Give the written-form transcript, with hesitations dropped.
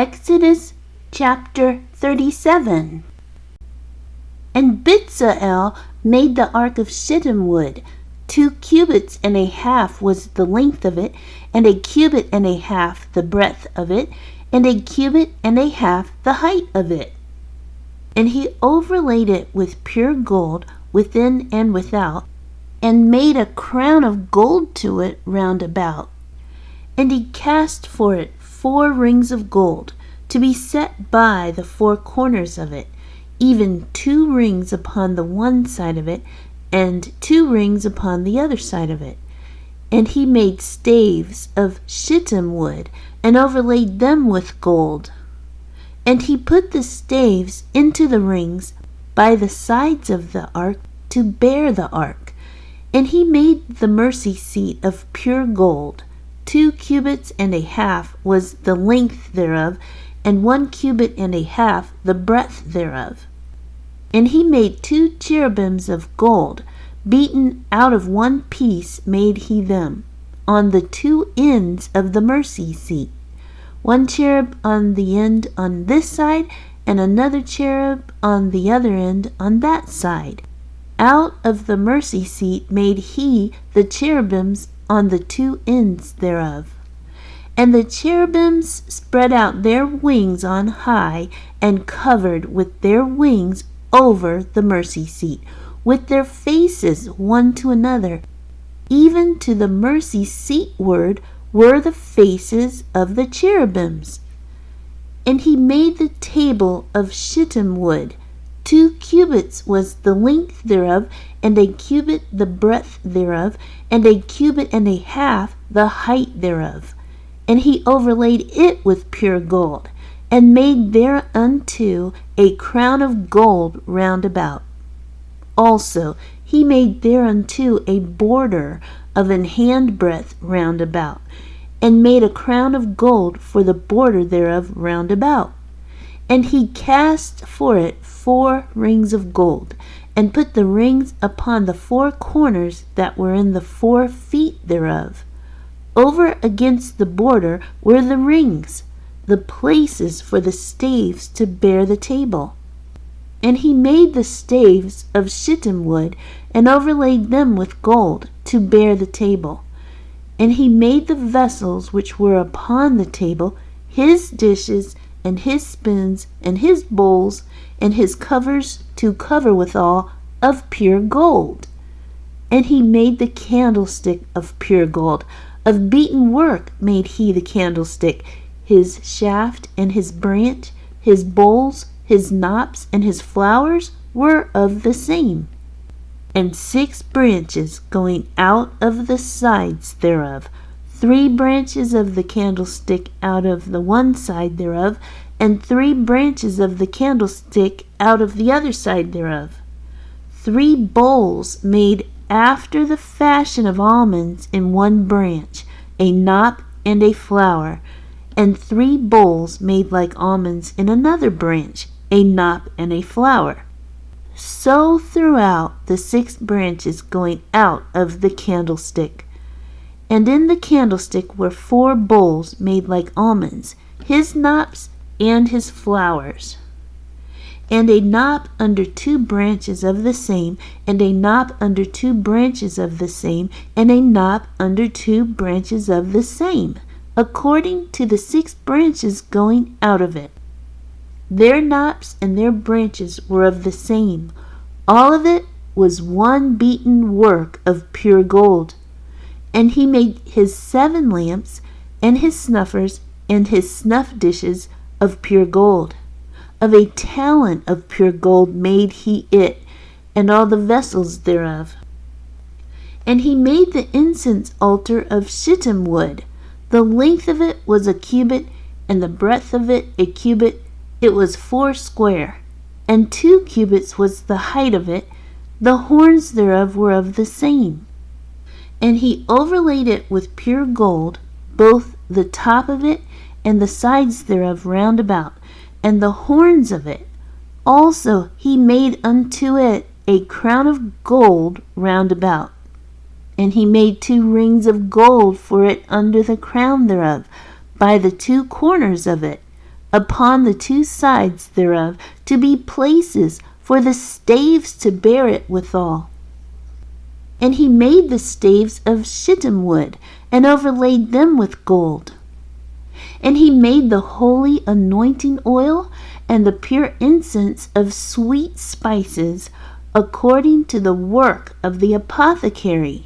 Exodus chapter 37. And Bezalel made the ark of shittim wood. 2 cubits and a half was the length of it, and 1 cubit and a half the breadth of it, and 1 cubit and a half the height of it. And he overlaid it with pure gold within and without, and made a crown of gold to it round about. And he cast for it 4 rings of gold, to be set by the 4 corners of it, even 2 rings upon the one side of it, and 2 rings upon the other side of it. And he made staves of shittim wood, and overlaid them with gold. And he put the staves into the rings by the sides of the ark to bear the ark. And he made the mercy seat of pure gold. 2 cubits and a half was the length thereof, and 1 cubit and a half the breadth thereof. And he made 2 cherubims of gold, beaten out of one piece made he them, on the 2 ends of the mercy seat, 1 cherub on the end on this side, and another cherub on the other end on that side. Out of the mercy seat made he the cherubims on the 2 ends thereof. And the cherubims spread out their wings on high, and covered with their wings over the mercy seat, with their faces one to another. Even to the mercy seatward were the faces of the cherubims. And he made the table of shittim wood. 2 cubits was the length thereof, and 1 cubit the breadth thereof, and 1 cubit and a half the height thereof. And he overlaid it with pure gold, and made thereunto a crown of gold round about. Also he made thereunto a border of an handbreadth round about, and made a crown of gold for the border thereof round about. And he cast for it 4 rings of gold, and put the rings upon the 4 corners that were in the 4 feet thereof. Over against the border were the rings, the places for the staves to bear the table. And he made the staves of shittim wood, and overlaid them with gold, to bear the table. And he made the vessels which were upon the table, his dishes, and his spoons, and his bowls, and his covers to cover withal, of pure gold. And he made the candlestick of pure gold. Of beaten work made he the candlestick, his shaft and his branch, his bowls, his knops, and his flowers were of the same. And 6 branches going out of the sides thereof, 3 branches of the candlestick out of the one side thereof, and 3 branches of the candlestick out of the other side thereof. 3 bowls made after the fashion of almonds in one branch, a knop and a flower, and 3 bowls made like almonds in another branch, a knop and a flower. So throughout the 6 branches going out of the candlestick. And in the candlestick were 4 bowls made like almonds, his knops and his flowers. And a knop under 2 branches of the same, and a knop under 2 branches of the same, and a knop under 2 branches of the same, according to the 6 branches going out of it. Their knops and their branches were of the same. All of it was one beaten work of pure gold. And he made his 7 lamps, and his snuffers, and his snuff dishes of pure gold. Of a talent of pure gold made he it, and all the vessels thereof. And he made the incense altar of shittim wood. The length of it was 1 cubit, and the breadth of it 1 cubit. It was 4 square, and 2 cubits was the height of it. The horns thereof were of the same. And he overlaid it with pure gold, both the top of it and the sides thereof round about, and the horns of it. Also he made unto it a crown of gold round about. And he made 2 rings of gold for it under the crown thereof, by the 2 corners of it, upon the two sides thereof to be places for the staves to bear it withal. And he made the staves of shittim wood, and overlaid them with gold. And he made the holy anointing oil and the pure incense of sweet spices, according to the work of the apothecary.